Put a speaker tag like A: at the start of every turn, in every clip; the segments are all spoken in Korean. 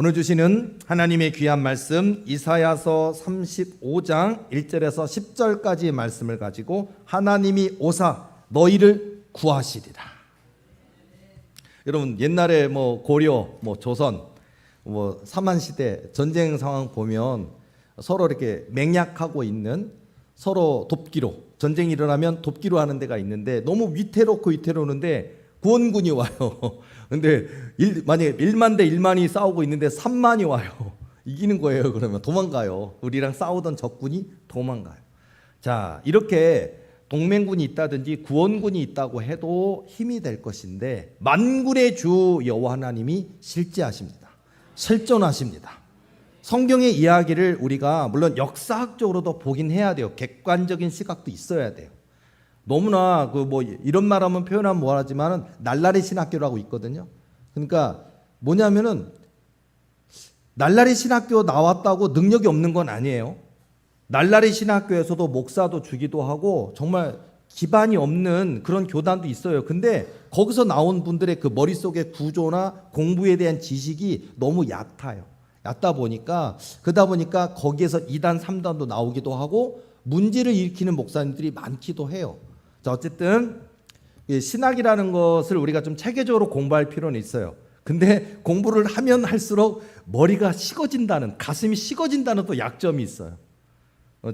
A: 오늘 주시는 하나님의 귀한 말씀 이사야서 35장 1절에서 10절까지의 말씀을 가지고 하나님이 오사 너희를 구하시리라. 여러분 옛날에 고려, 조선, 삼한시대 전쟁 상황 보면 서로 이렇게 맹약하고 있는 서로 돕기로 전쟁이 일어나면 돕기로 하는 데가 있는데 너무 위태롭는데 구원군이 와요. 근데 만약에 1만 대 1만이 싸우고 있는데 3만이 와요. 이기는 거예요. 그러면 도망가요. 우리랑 싸우던 적군이 도망가요. 자, 이렇게 동맹군이 있다든지 구원군이 있다고 해도 힘이 될 것인데 만군의 주 여호와 하나님이 실제하십니다. 실존하십니다. 성경의 이야기를 우리가 물론 역사학적으로도 보긴 해야 돼요. 객관적인 시각도 있어야 돼요. 너무나 이런 말하면 표현하면 뭐하지만은 날라리 신학교라고 있거든요. 그러니까 뭐냐면은 날라리 신학교 나왔다고 능력이 없는 건 아니에요. 날라리 신학교에서도 목사도 주기도 하고 정말 기반이 없는 그런 교단도 있어요. 근데 거기서 나온 분들의 그 머릿속의 구조나 공부에 대한 지식이 너무 얕아요. 얕다 보니까 그러다 보니까 거기에서 2단 3단도 나오기도 하고 문제를 일으키는 목사님들이 많기도 해요. 자, 어쨌든 신학이라는 것을 우리가 좀 체계적으로 공부할 필요는 있어요. 근데 공부를 하면 할수록 머리가 식어진다는, 가슴이 식어진다는 또 약점이 있어요.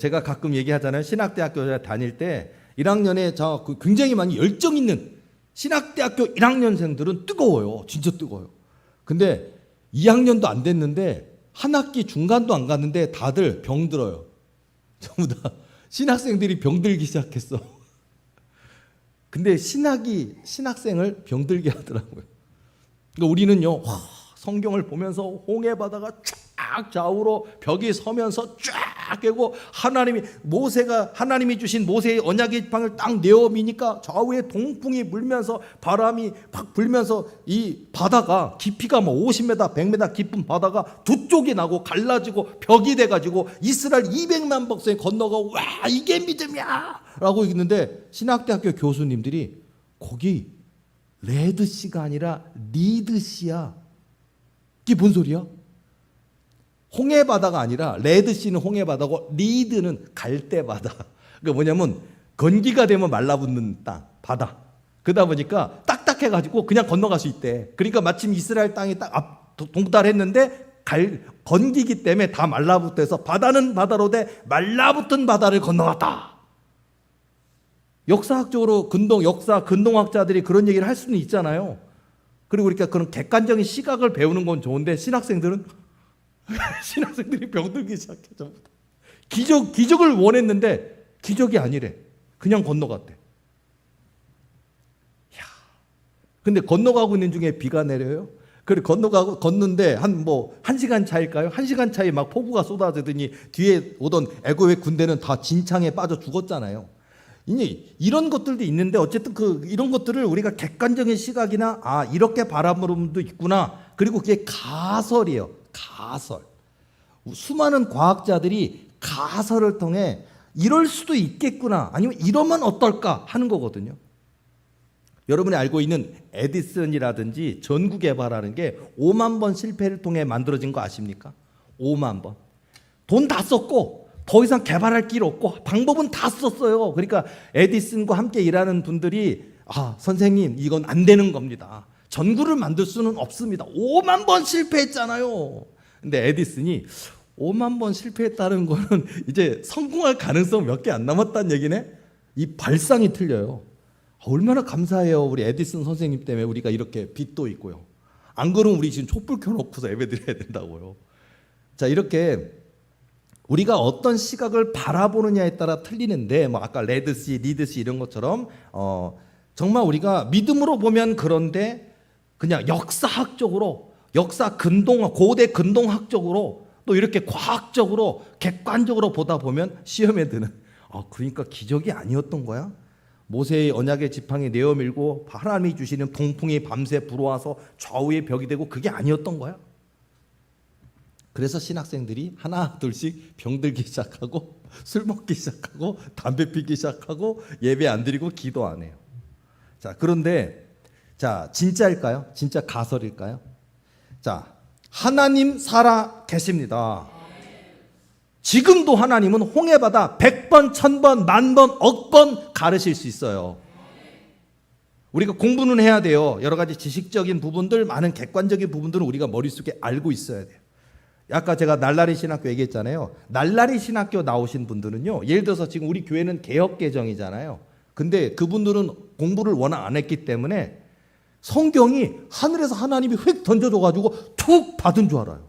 A: 제가 가끔 얘기하잖아요. 신학대학교 다닐 때 1학년에 굉장히 많이 열정 있는 신학대학교 1학년생들은 뜨거워요. 진짜 뜨거워요. 근데 2학년도 안 됐는데 한 학기 중간도 안 갔는데 다들 병들어요. 전부 다 신학생들이 병들기 시작했어. 근데 신학생을 병들게 하더라고요. 그러니까 우리는요, 성경을 보면서 홍해 바다가 쫙 좌우로 벽이 서면서 쫙 깨고 하나님이 주신 모세의 언약의 지팡이를 딱 내어 미니까 좌우에 동풍이 불면서 바람이 팍 불면서 이 바다가 깊이가 50m, 100m 깊은 바다가 두 쪽이 나고 갈라지고 벽이 돼가지고 이스라엘 200만 백성이 건너가고 와 이게 믿음이야 라고 있는데 신학대학교 교수님들이 거기 레드시가 아니라 리드시야. 이게 뭔 소리야? 홍해바다가 아니라 레드시는 홍해바다고 리드는 갈대바다. 그러니까 뭐냐면 건기가 되면 말라붙는 땅, 바다. 그러다 보니까 딱딱해가지고 그냥 건너갈 수 있대. 그러니까 마침 이스라엘 땅이 딱 동달했는데 건기기 때문에 다 말라붙어서 바다는 바다로 돼 말라붙은 바다를 건너갔다. 역사학적으로 근동학자들이 그런 얘기를 할 수는 있잖아요. 그리고 그러니까 그런 객관적인 시각을 배우는 건 좋은데 신학생들이 병들기 시작해. 기적을 원했는데 기적이 아니래. 그냥 건너갔대. 근데 건너가고 있는 중에 비가 내려요. 그래 걷는데 한 1시간 차일까요? 1시간 차에 막 폭우가 쏟아지더니 뒤에 오던 애굽의 군대는 다 진창에 빠져 죽었잖아요. 이런 것들도 있는데 어쨌든 이런 것들을 우리가 객관적인 시각이나 이렇게 바라보는 분도 있구나. 그리고 그게 가설이에요. 가설. 수많은 과학자들이 가설을 통해 이럴 수도 있겠구나 아니면 이러면 어떨까 하는 거거든요. 여러분이 알고 있는 에디슨이라든지 전구 개발하는 게 5만 번 실패를 통해 만들어진 거 아십니까? 5만 번. 돈 다 썼고 더 이상 개발할 길 없고 방법은 다 썼어요. 그러니까 에디슨과 함께 일하는 분들이 선생님 이건 안 되는 겁니다. 전구를 만들 수는 없습니다. 5만 번 실패했잖아요. 근데 에디슨이 5만 번 실패했다는 거는 이제 성공할 가능성 몇 개 안 남았다는 얘기네. 이 발상이 틀려요. 얼마나 감사해요. 우리 에디슨 선생님 때문에 우리가 이렇게 빛도 있고요. 안 그러면 우리 지금 촛불 켜놓고서 예배 드려야 된다고요. 자, 이렇게 우리가 어떤 시각을 바라보느냐에 따라 틀리는데 아까 레드시, 리드시 이런 것처럼 정말 우리가 믿음으로 보면 그런데 그냥 역사학적으로 고대 근동학적으로 또 이렇게 과학적으로 객관적으로 보다 보면 시험에 드는 그러니까 기적이 아니었던 거야? 모세의 언약의 지팡이 내어 밀고 하나님이 주시는 동풍이 밤새 불어와서 좌우에 벽이 되고 그게 아니었던 거야? 그래서 신학생들이 하나 둘씩 병들기 시작하고 술 먹기 시작하고 담배 피기 시작하고 예배 안 드리고 기도 안 해요. 자, 그런데 진짜일까요? 진짜 가설일까요? 자, 하나님 살아 계십니다. 지금도 하나님은 홍해바다 100번, 1000번, 10,000번, 10,000번 가르실 수 있어요. 우리가 공부는 해야 돼요. 여러 가지 지식적인 부분들, 많은 객관적인 부분들은 우리가 머릿속에 알고 있어야 돼요. 아까 제가 날라리 신학교 얘기했잖아요. 날라리 신학교 나오신 분들은요, 예를 들어서 지금 우리 교회는 개혁개정이잖아요. 근데 그분들은 공부를 워낙 안 했기 때문에 성경이 하늘에서 하나님이 휙 던져줘가지고 툭 받은 줄 알아요.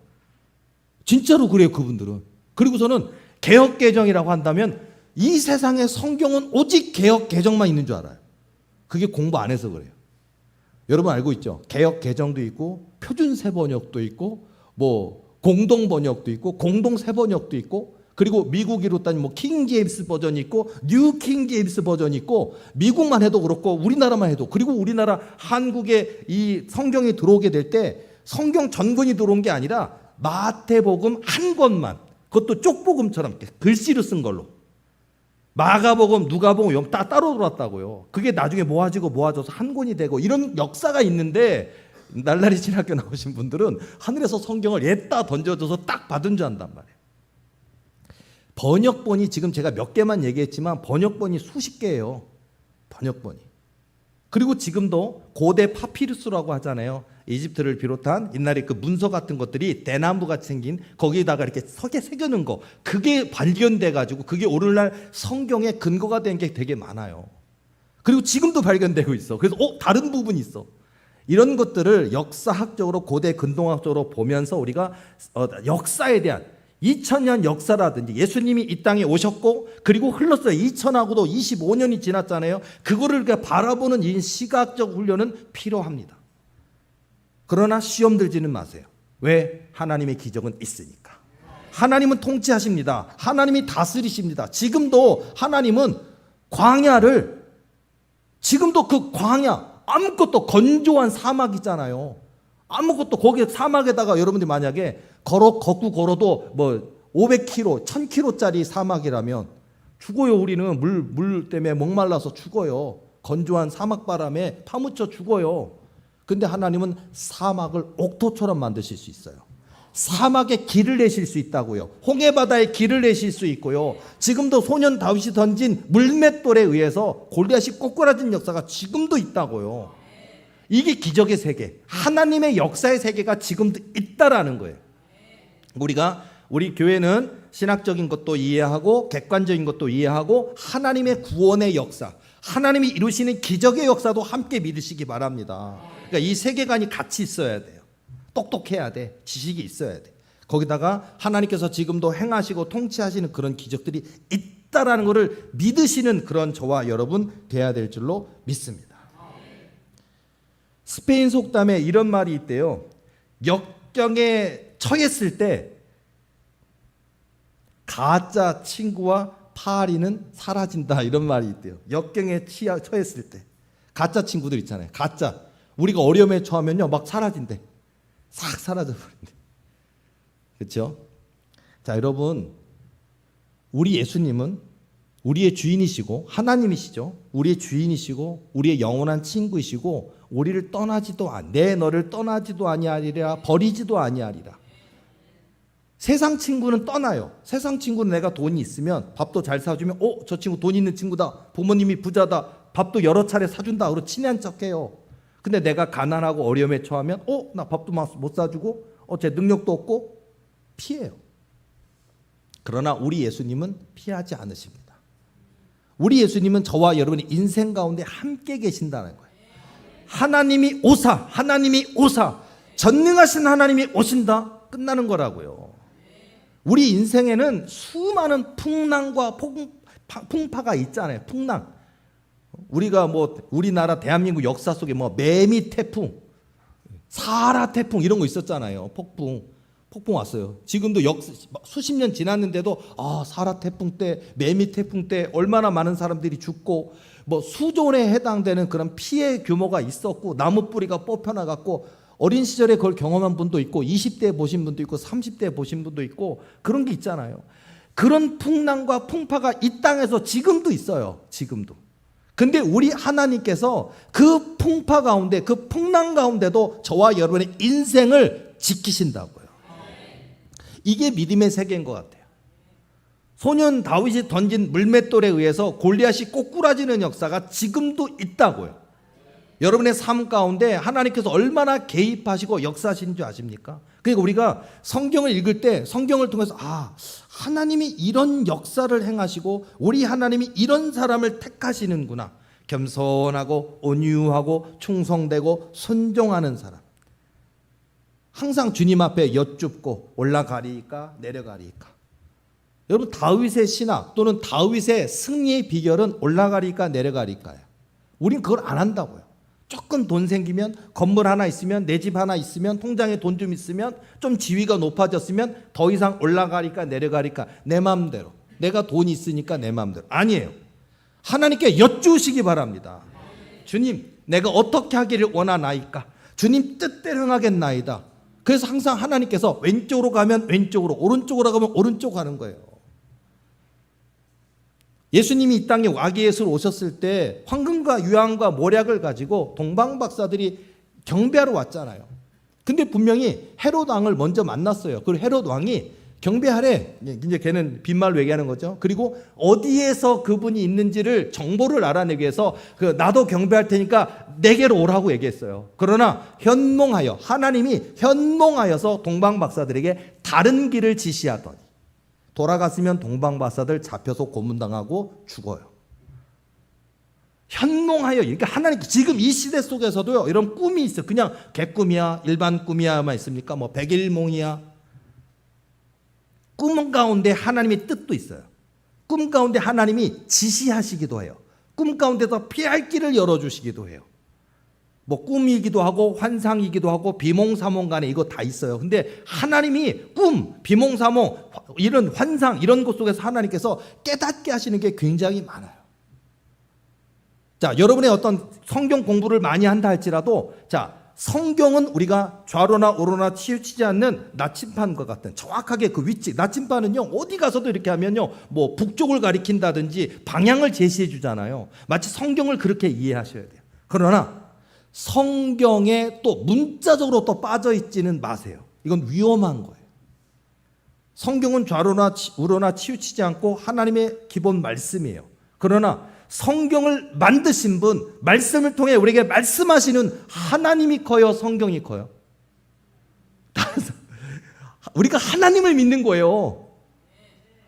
A: 진짜로 그래요, 그분들은. 그리고서는 개혁개정이라고 한다면 이 세상에 성경은 오직 개혁개정만 있는 줄 알아요. 그게 공부 안 해서 그래요. 여러분 알고 있죠? 개혁개정도 있고 표준세번역도 있고 뭐 공동번역도 있고 공동세번역도 있고, 그리고 미국으로 따지면 뭐 킹제임스 버전이 있고 뉴 킹제임스 버전이 있고, 미국만 해도 그렇고 우리나라만 해도, 그리고 우리나라 한국에 이 성경이 들어오게 될 때 성경 전권이 들어온 게 아니라 마태복음 한 권만, 그것도 쪽복음처럼 글씨로 쓴 걸로, 마가복음, 누가복음 영 따로 들어왔다고요. 그게 나중에 모아져서 한 권이 되고 이런 역사가 있는데, 날라리 신학교 나오신 분들은 하늘에서 성경을 였다 던져줘서 딱 받은 줄 안단 말이에요. 번역본이 지금 제가 몇 개만 얘기했지만 번역본이 수십 개예요. 번역본이. 그리고 지금도 고대 파피루스라고 하잖아요. 이집트를 비롯한 옛날에 그 문서 같은 것들이 대나무같이 생긴 거기에다가 이렇게 석에 새겨놓은 거, 그게 발견돼 가지고 그게 오늘날 성경의 근거가 된 게 되게 많아요. 그리고 지금도 발견되고 있어. 그래서 다른 부분이 있어. 이런 것들을 역사학적으로, 고대 근동학적으로 보면서 우리가 역사에 대한 2000년 역사라든지 예수님이 이 땅에 오셨고 그리고 흘렀어요. 2000하고도 25년이 지났잖아요. 그거를 바라보는 이 시각적 훈련은 필요합니다. 그러나 시험 들지는 마세요. 왜? 하나님의 기적은 있으니까. 하나님은 통치하십니다. 하나님이 다스리십니다. 지금도 하나님은 광야를, 지금도 그 광야, 아무것도 건조한 사막이잖아요. 아무것도, 거기에 사막에다가 여러분들이 만약에 걷고 걸어도 뭐 500km, 1000km짜리 사막이라면 죽어요. 우리는 물 때문에 목말라서 죽어요. 건조한 사막 바람에 파묻혀 죽어요. 근데 하나님은 사막을 옥토처럼 만드실 수 있어요. 사막에 길을 내실 수 있다고요. 홍해바다에 길을 내실 수 있고요. 지금도 소년 다윗이 던진 물맷돌에 의해서 골리앗이 꼬꾸라진 역사가 지금도 있다고요. 이게 기적의 세계, 하나님의 역사의 세계가 지금도 있다라는 거예요. 우리 교회는 신학적인 것도 이해하고 객관적인 것도 이해하고 하나님의 구원의 역사, 하나님이 이루시는 기적의 역사도 함께 믿으시기 바랍니다. 그러니까 이 세계관이 같이 있어야 돼요. 똑똑해야 돼. 지식이 있어야 돼. 거기다가 하나님께서 지금도 행하시고 통치하시는 그런 기적들이 있다라는 것을 믿으시는 그런 저와 여러분 돼야 될 줄로 믿습니다. 스페인 속담에 이런 말이 있대요. 역경에 처했을 때 가짜 친구와 파리는 사라진다, 이런 말이 있대요. 역경에 처했을 때 가짜 친구들 있잖아요. 가짜, 우리가 어려움에 처하면요 막 사라진대. 싹 사라져 버린대. 그렇죠? 자, 여러분, 우리 예수님은 우리의 주인이시고 하나님이시죠. 우리의 주인이시고 우리의 영원한 친구이시고 우리를 너를 떠나지도 아니하리라, 버리지도 아니하리라. 세상 친구는 떠나요. 세상 친구는 내가 돈이 있으면 밥도 잘 사주면 저 친구 돈 있는 친구다, 부모님이 부자다, 밥도 여러 차례 사준다, 그리고 친한 척해요. 근데 내가 가난하고 어려움에 처하면 나 밥도 못 사주고 제 능력도 없고 피해요. 그러나 우리 예수님은 피하지 않으십니다. 우리 예수님은 저와 여러분의 인생 가운데 함께 계신다는 거예요. 하나님이 오사 전능하신 하나님이 오신다, 끝나는 거라고요. 우리 인생에는 수많은 풍랑과 풍파가 있잖아요. 풍랑. 우리가 우리나라 대한민국 역사 속에 매미 태풍, 사하라 태풍 이런 거 있었잖아요. 폭풍 왔어요. 지금도 수십 년 지났는데도 사하라 태풍 때, 매미 태풍 때 얼마나 많은 사람들이 죽고 수조에 해당되는 그런 피해 규모가 있었고, 나무 뿌리가 뽑혀나갔고, 어린 시절에 그걸 경험한 분도 있고 20대에 보신 분도 있고 30대에 보신 분도 있고 그런 게 있잖아요. 그런 풍랑과 풍파가 이 땅에서 지금도 있어요. 지금도. 근데 우리 하나님께서 그 풍파 가운데, 그 풍랑 가운데도 저와 여러분의 인생을 지키신다고요. 이게 믿음의 세계인 것 같아요. 소년 다윗이 던진 물맷돌에 의해서 골리앗이 꼬꾸라지는 역사가 지금도 있다고요. 여러분의 삶 가운데 하나님께서 얼마나 개입하시고 역사하시는 줄 아십니까? 그러니까 우리가 성경을 읽을 때 성경을 통해서 하나님이 이런 역사를 행하시고 우리 하나님이 이런 사람을 택하시는구나. 겸손하고 온유하고 충성되고 순종하는 사람. 항상 주님 앞에 여쭙고 올라가리까 내려가리까. 여러분 다윗의 신학 또는 다윗의 승리의 비결은 올라가리까 내려가리까요. 우린 그걸 안 한다고요. 조금 돈 생기면 건물 하나 있으면 내 집 하나 있으면 통장에 돈 좀 있으면 좀 지위가 높아졌으면 더 이상 올라가리까 내려가리까 내 마음대로 내가 돈이 있으니까 내 마음대로 아니에요. 하나님께 여쭈시기 바랍니다. 주님 내가 어떻게 하기를 원하나이까? 주님 뜻대로 행하겠나이다. 그래서 항상 하나님께서 왼쪽으로 가면 왼쪽으로 오른쪽으로 가면 오른쪽 가는 거예요. 예수님이 이 땅에 와기예수로 오셨을 때 황금과 유황과 모략을 가지고 동방박사들이 경배하러 왔잖아요. 근데 분명히 헤롯 왕을 먼저 만났어요. 그리고 헤롯 왕이 경배하래. 이제 걔는 빈말로 얘기하는 거죠. 그리고 어디에서 그분이 있는지를 정보를 알아내기 위해서 나도 경배할 테니까 내게로 오라고 얘기했어요. 그러나 현몽하여 하나님이 현몽하여서 동방박사들에게 다른 길을 지시하더니 돌아갔으면 동방박사들 잡혀서 고문당하고 죽어요. 현몽하여 그러니까 하나님 지금 이 시대 속에서도요 이런 꿈이 있어요. 그냥 개꿈이야 일반 꿈이야만 있습니까? 뭐 백일몽이야. 꿈 가운데 하나님의 뜻도 있어요. 꿈 가운데 하나님이 지시하시기도 해요. 꿈 가운데서 피할 길을 열어주시기도 해요. 뭐 꿈이기도 하고 환상이기도 하고 비몽사몽 간에 이거 다 있어요. 근데 하나님이 꿈, 비몽사몽, 이런 환상 이런 것 속에서 하나님께서 깨닫게 하시는 게 굉장히 많아요. 자, 여러분의 어떤 성경 공부를 많이 한다 할지라도 성경은 우리가 좌로나 우로나 치우치지 않는 나침반과 같은 정확하게 그 위치. 나침반은요 어디 가서도 이렇게 하면요 뭐 북쪽을 가리킨다든지 방향을 제시해 주잖아요. 마치 성경을 그렇게 이해하셔야 돼요. 그러나 성경에 또 문자적으로 또 빠져 있지는 마세요. 이건 위험한 거예요. 성경은 좌로나 우로나 치우치지 않고 하나님의 기본 말씀이에요. 그러나 성경을 만드신 분, 말씀을 통해 우리에게 말씀하시는 하나님이 커요, 성경이 커요? 우리가 하나님을 믿는 거예요.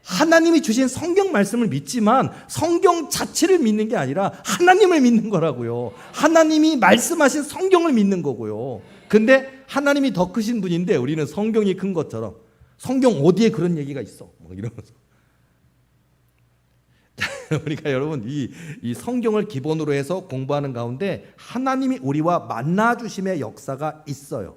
A: 하나님이 주신 성경 말씀을 믿지만 성경 자체를 믿는 게 아니라 하나님을 믿는 거라고요. 하나님이 말씀하신 성경을 믿는 거고요. 근데 하나님이 더 크신 분인데 우리는 성경이 큰 것처럼 성경 어디에 그런 얘기가 있어? 뭐 이러면서. 우리가 여러분 이 성경을 기본으로 해서 공부하는 가운데 하나님이 우리와 만나주심의 역사가 있어요.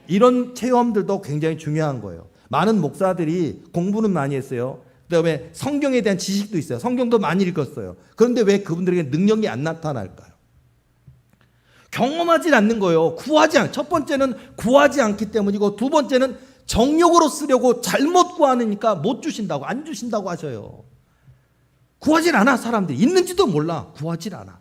A: 이런 체험들도 굉장히 중요한 거예요. 많은 목사들이 공부는 많이 했어요. 그다음에 성경에 대한 지식도 있어요. 성경도 많이 읽었어요. 그런데 왜 그분들에게 능력이 안 나타날까요? 경험하지 않는 거예요. 첫 번째는 구하지 않기 때문이고 두 번째는 정욕으로 쓰려고 잘못 구하니까 못 주신다고 안 주신다고 하셔요. 구하질 않아. 사람들이 있는지도 몰라. 구하질 않아.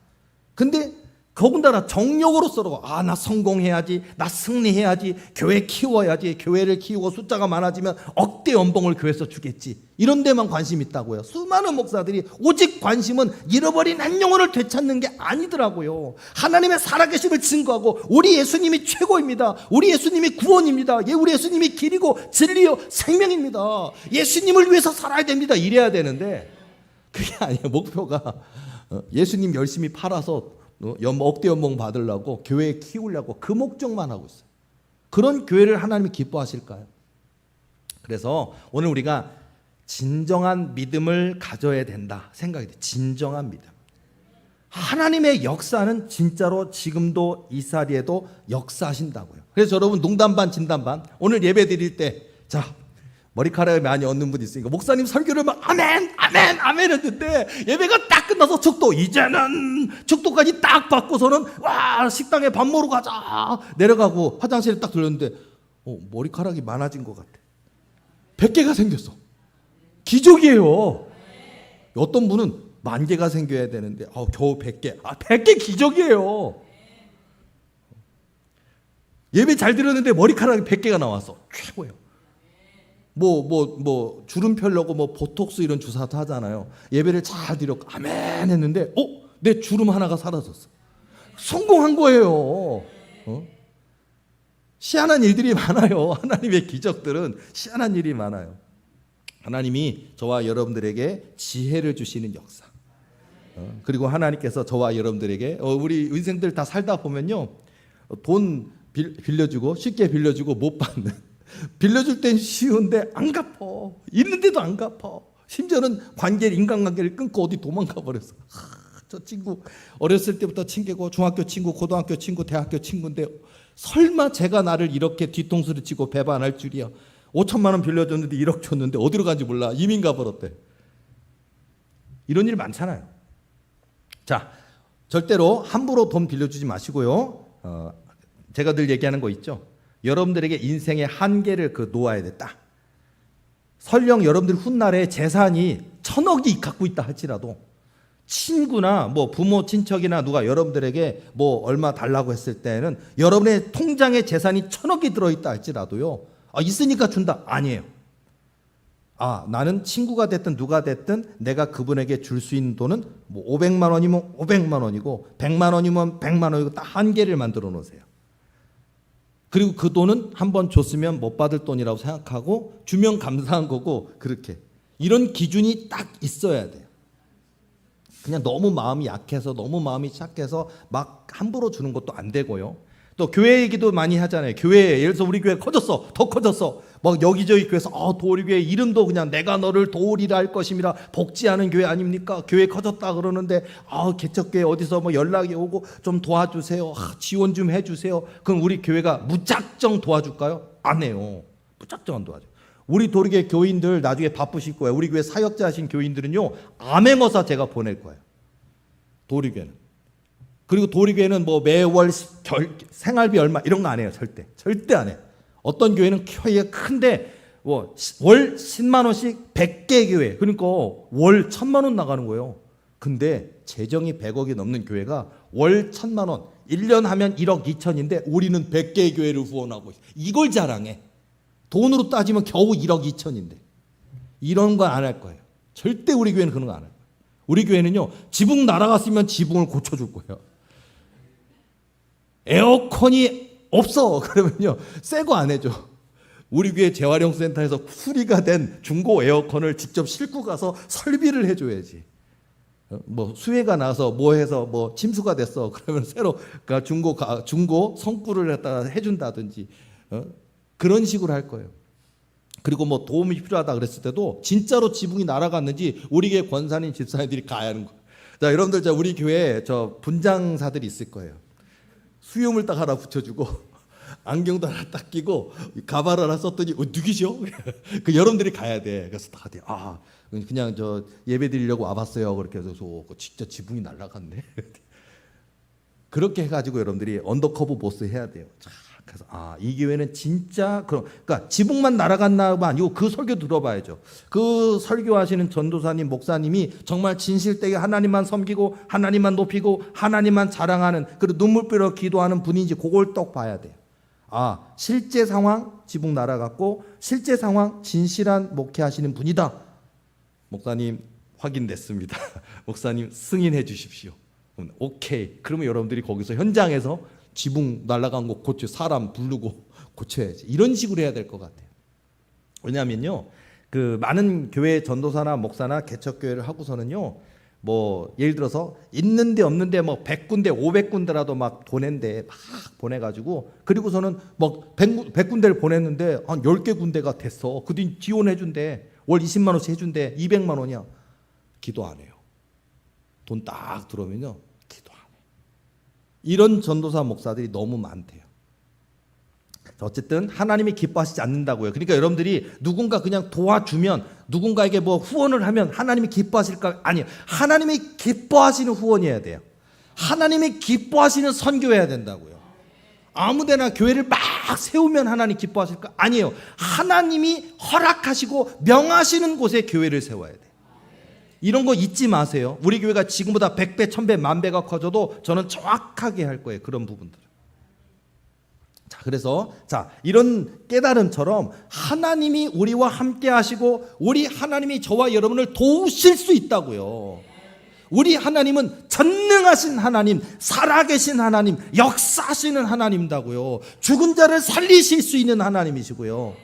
A: 근데 더군다나 정욕으로 쓰라고 나 성공해야지, 나 승리해야지, 교회 키워야지, 교회를 키우고 숫자가 많아지면 억대 연봉을 교회에서 주겠지, 이런 데만 관심 있다고요. 수많은 목사들이 오직 관심은 잃어버린 한 영혼을 되찾는 게 아니더라고요. 하나님의 살아계심을 증거하고 우리 예수님이 최고입니다, 우리 예수님이 구원입니다, 우리 예수님이 길이고 진리요 생명입니다, 예수님을 위해서 살아야 됩니다, 이래야 되는데 그게 아니에요. 목표가 예수님 열심히 팔아서 억대 연봉 받으려고 교회 키우려고 그 목적만 하고 있어요. 그런 교회를 하나님이 기뻐하실까요? 그래서 오늘 우리가 진정한 믿음을 가져야 된다 생각이 돼요. 진정한 믿음. 하나님의 역사는 진짜로 지금도 이 자리에도 역사하신다고요. 그래서 여러분 농담 반 진담 반, 오늘 예배 드릴 때 머리카락이 많이 얻는 분이 있으니까 목사님 설교를 막 아멘 아멘 아멘 했는데 예배가 딱 끝나서 이제는 축도까지 딱 받고서는 와 식당에 밥 먹으러 가자 내려가고 화장실에 딱 들렸는데 머리카락이 많아진 것 같아. 100개가 생겼어. 기적이에요. 어떤 분은 10,000개가 생겨야 되는데 겨우 100개. 100개 기적이에요. 예배 잘 드렸는데 머리카락이 100개가 나왔어. 최고예요. 주름 펴려고 보톡스 이런 주사도 하잖아요. 예배를 잘 드렸고 아멘 했는데 내 주름 하나가 사라졌어. 성공한 거예요. 희한한 일들이 많아요. 하나님의 기적들은 희한한 일이 많아요. 하나님이 저와 여러분들에게 지혜를 주시는 역사. 그리고 하나님께서 저와 여러분들에게 우리 인생들 다 살다 보면요, 돈 빌려주고 쉽게 빌려주고 못 받는, 빌려줄 땐 쉬운데 안 갚아. 있는데도 안 갚아. 심지어는 인간관계를 끊고 어디 도망가 버렸어. 저 친구 어렸을 때부터 친구고 중학교 친구, 고등학교 친구, 대학교 친구인데 설마 제가 나를 이렇게 뒤통수를 치고 배반할 줄이야. 5천만 원 빌려줬는데 1억 줬는데 어디로 간지 몰라. 이민 가버렸대. 이런 일 많잖아요. 자, 절대로 함부로 돈 빌려주지 마시고요. 제가 늘 얘기하는 거 있죠. 여러분들에게 인생의 한계를 놓아야 됐다. 설령 여러분들 훗날에 재산이 1,000억이 갖고 있다 할지라도 친구나 부모 친척이나 누가 여러분들에게 얼마 달라고 했을 때는 여러분의 통장에 재산이 1,000억이 들어있다 할지라도요, 있으니까 준다 아니에요. 나는 친구가 됐든 누가 됐든 내가 그분에게 줄 수 있는 돈은 500만 원이면 500만 원이고 100만 원이면 100만 원이고 딱 한계를 만들어 놓으세요. 그리고 그 돈은 한번 줬으면 못 받을 돈이라고 생각하고 주면 감사한 거고, 그렇게 이런 기준이 딱 있어야 돼요. 그냥 너무 마음이 약해서 너무 마음이 착해서 막 함부로 주는 것도 안 되고요. 또 교회 얘기도 많이 하잖아요. 교회, 예를 들어서 우리 교회 커졌어, 더 커졌어. 여기저기 교회에서 도리교회 이름도 그냥 내가 너를 도우리라 할 것임이라 복지하는 교회 아닙니까? 교회 커졌다 그러는데 개척교회 어디서 연락이 오고 좀 도와주세요, 지원 좀 해주세요. 그럼 우리 교회가 무작정 도와줄까요? 안 해요. 무작정 안 도와줘. 우리 도리교회 교인들 나중에 바쁘실 거예요. 우리 교회 사역자 하신 교인들은요, 암행어사 제가 보낼 거예요. 도리교회는. 그리고 도리교회는 매월 생활비 얼마 이런 거 안 해요. 절대 안 해요. 어떤 교회는 교회가 큰데 월 10만 원씩 100개 교회, 그러니까 월 1,000만 원 나가는 거예요. 근데 재정이 100억이 넘는 교회가 월 1,000만 원, 1년 하면 1억 2천인데 우리는 100개의 교회를 후원하고 있어요. 이걸 자랑해. 돈으로 따지면 겨우 1억 2천인데 이런 건 안 할 거예요. 절대 우리 교회는 그런 거 안 할 거예요. 우리 교회는요, 지붕 날아갔으면 지붕을 고쳐줄 거예요. 에어컨이 없어 그러면요, 새 거 안 해줘. 우리 교회 재활용센터에서 수리가 된 중고 에어컨을 직접 싣고 가서 설비를 해줘야지. 수해가 나서 해서 침수가 됐어 그러면 새로 중고 성구를 갖다가 해준다든지 그런 식으로 할 거예요. 그리고 도움이 필요하다 그랬을 때도 진짜로 지붕이 날아갔는지 우리 교회 권사님 집사님들이 가야 하는 거예요. 자, 여러분들 우리 교회에 분장사들이 있을 거예요. 수염을 딱 하나 붙여주고 안경도 하나 딱 끼고 가발 하나 썼더니 누구시오? 그 여러분들이 가야 돼. 그래서 다 그냥 예배 드리려고 와봤어요. 그렇게 해서 진짜 지붕이 날아갔네. 그렇게 해가지고 여러분들이 언더커버 보스 해야 돼요. 그래서 이 교회는 진짜 그러니까 지붕만 날아갔나가 아니고 그 설교 들어봐야죠. 그 설교하시는 전도사님, 목사님이 정말 진실되게 하나님만 섬기고 하나님만 높이고 하나님만 자랑하는, 그리고 눈물흘려 기도하는 분인지 그걸 딱 봐야 돼요. 실제 상황 지붕 날아갔고 실제 상황 진실한 목회하시는 분이다. 목사님 확인됐습니다. 목사님 승인해 주십시오. 오케이. 그러면 여러분들이 거기서 현장에서 지붕 날아간 거 사람 부르고 고쳐야지. 이런 식으로 해야 될 것 같아요. 왜냐하면요, 많은 교회 전도사나 목사나 개척교회를 하고서는요, 예를 들어서 있는데 없는데 100군데 500군데라도 막 보낸대. 막 보내가지고 그리고서는 100군데를 보냈는데 한 10개 군데가 됐어. 그 뒤 지원해준대. 월 20만 원씩 해준대. 200만 원이야. 기도 안 해요. 돈 딱 들어오면요, 기도 안 해요. 이런 전도사 목사들이 너무 많대요. 어쨌든 하나님이 기뻐하시지 않는다고요. 그러니까 여러분들이 누군가 그냥 도와주면, 누군가에게 후원을 하면 하나님이 기뻐하실까? 아니요. 하나님이 기뻐하시는 후원이어야 돼요. 하나님이 기뻐하시는 선교해야 된다고요. 아무데나 교회를 막 세우면 하나님 기뻐하실까? 아니에요. 하나님이 허락하시고 명하시는 곳에 교회를 세워야 돼요. 이런 거 잊지 마세요. 우리 교회가 지금보다 100배, 1000배, 10,000배가 커져도 저는 정확하게 할 거예요. 그런 부분들. 그래서 이런 깨달음처럼 하나님이 우리와 함께 하시고 우리 하나님이 저와 여러분을 도우실 수 있다고요. 우리 하나님은 전능하신 하나님, 살아계신 하나님, 역사하시는 하나님이다고요. 죽은 자를 살리실 수 있는 하나님이시고요.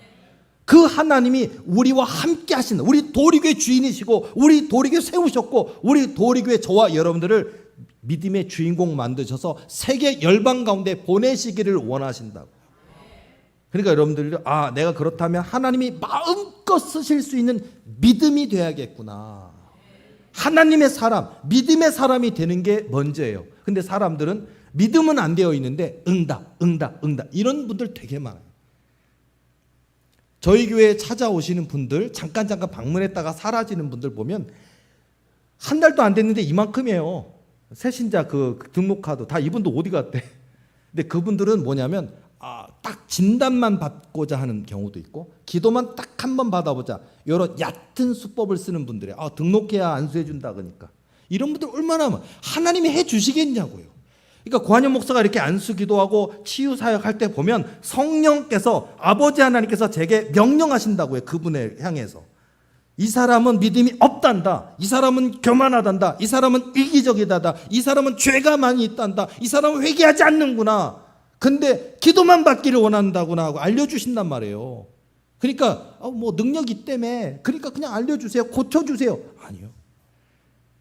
A: 그 하나님이 우리와 함께 하시는, 우리 도리교회 주인이시고 우리 도리교회 세우셨고 우리 도리교회 저와 여러분들을 믿음의 주인공 만드셔서 세계 열방 가운데 보내시기를 원하신다고. 그러니까 여러분들이 내가 그렇다면 하나님이 마음껏 쓰실 수 있는 믿음이 돼야겠구나. 하나님의 사람, 믿음의 사람이 되는 게 먼저예요. 근데 사람들은 믿음은 안 되어 있는데 응답 이런 분들 되게 많아요. 저희 교회에 찾아오시는 분들, 잠깐 방문했다가 사라지는 분들 보면 한 달도 안 됐는데 이만큼이에요. 새신자 그 등록카드 다 이분도 어디 갔대. 근데 그분들은 뭐냐면 딱 진단만 받고자 하는 경우도 있고 기도만 딱 한 번 받아보자, 여러 얕은 수법을 쓰는 분들이 등록해야 안수해 준다. 그러니까 이런 분들 얼마나 하나님이 해 주시겠냐고요. 그러니까 고한영 목사가 이렇게 안수 기도하고 치유 사역할 때 보면 성령께서, 아버지 하나님께서 제게 명령하신다고요. 그분을 향해서 이 사람은 믿음이 없단다, 이 사람은 교만하단다, 이 사람은 이기적이다다, 이 사람은 죄가 많이 있단다, 이 사람은 회개하지 않는구나. 근데 기도만 받기를 원한다구나 하고 알려주신단 말이에요. 그러니까 뭐 능력 있다며, 그러니까 그냥 알려주세요, 고쳐주세요. 아니요.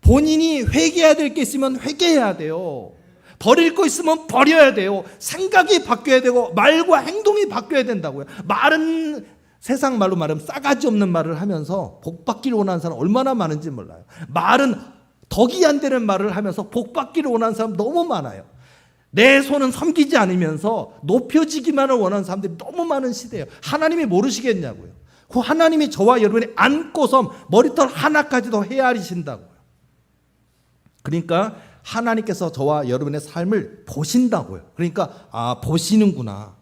A: 본인이 회개해야 될 게 있으면 회개해야 돼요. 버릴 거 있으면 버려야 돼요. 생각이 바뀌어야 되고 말과 행동이 바뀌어야 된다고요. 말은 세상 말로 말하면 싸가지 없는 말을 하면서 복 받기를 원하는 사람 얼마나 많은지 몰라요. 말은 덕이 안 되는 말을 하면서 복 받기를 원하는 사람 너무 많아요. 내 손은 섬기지 않으면서 높여지기만을 원하는 사람들이 너무 많은 시대예요. 하나님이 모르시겠냐고요. 그 하나님이 저와 여러분이 안고서 머리털 하나까지도 헤아리신다고요. 그러니까 하나님께서 저와 여러분의 삶을 보신다고요. 그러니까 보시는구나.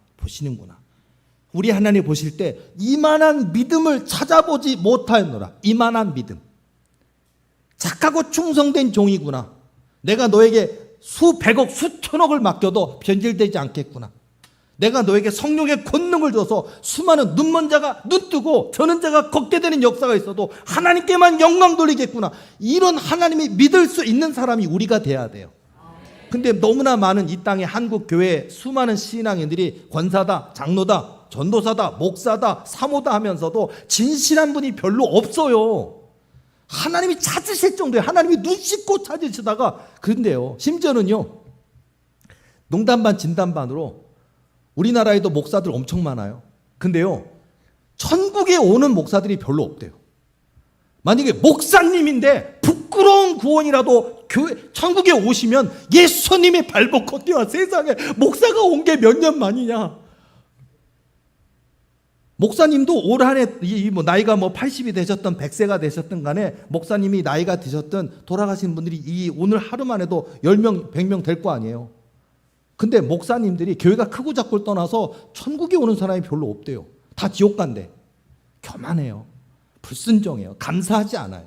A: 우리 하나님 보실 때 이만한 믿음을 찾아보지 못하였노라. 이만한 믿음. 착하고 충성된 종이구나. 내가 너에게 수백억 수천억을 맡겨도 변질되지 않겠구나. 내가 너에게 성령의 권능을 줘서 수많은 눈먼 자가 눈 뜨고 저는 자가 걷게 되는 역사가 있어도 하나님께만 영광 돌리겠구나. 이런 하나님이 믿을 수 있는 사람이 우리가 돼야 돼요. 근데 너무나 많은 이 땅의 한국 교회 수많은 신앙인들이 권사다, 장로다, 전도사다, 목사다, 사모다 하면서도 진실한 분이 별로 없어요. 하나님이 찾으실 정도에 하나님이 눈 씻고 찾으시다가, 그런데요, 심지어는요, 농담 반 진담 반으로 우리나라에도 목사들 엄청 많아요. 근데요, 천국에 오는 목사들이 별로 없대요. 만약에 목사님인데 부끄러운 구원이라도 천국에 오시면 예수님이 발벗고 뛰어. 세상에 목사가 온 게 몇 년 만이냐. 목사님도 올 한 해 나이가 80이 되셨던 100세가 되셨던 간에 목사님이 나이가 드셨던 돌아가신 분들이 오늘 하루만 해도 10명 100명 될 거 아니에요. 근데 목사님들이 교회가 크고 작고를 떠나서 천국에 오는 사람이 별로 없대요. 다 지옥 간대. 교만해요. 불순종해요. 감사하지 않아요.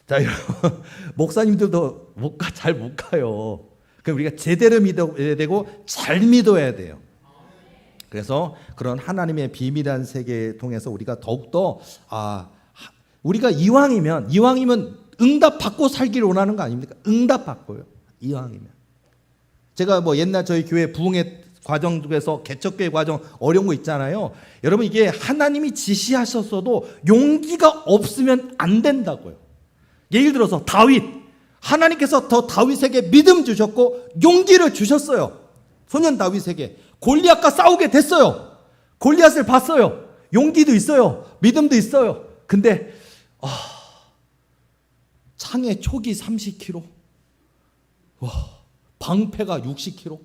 A: 자, 여러분, 목사님들도 잘 못 가요. 그럼 우리가 제대로 믿어야 되고 잘 믿어야 돼요. 그래서 그런 하나님의 비밀한 세계를 통해서 우리가 더욱더 우리가 이왕이면 응답받고 살기를 원하는 거 아닙니까? 응답받고요. 이왕이면. 제가 옛날 저희 교회 부흥의 과정 중에서 개척교회 과정 어려운 거 있잖아요. 여러분, 이게 하나님이 지시하셨어도 용기가 없으면 안 된다고요. 예를 들어서 다윗, 하나님께서 다윗에게 믿음 주셨고 용기를 주셨어요. 소년 다윗에게 골리앗과 싸우게 됐어요. 골리앗을 봤어요. 용기도 있어요. 믿음도 있어요. 근데 창의 촉이 30km, 방패가 60km,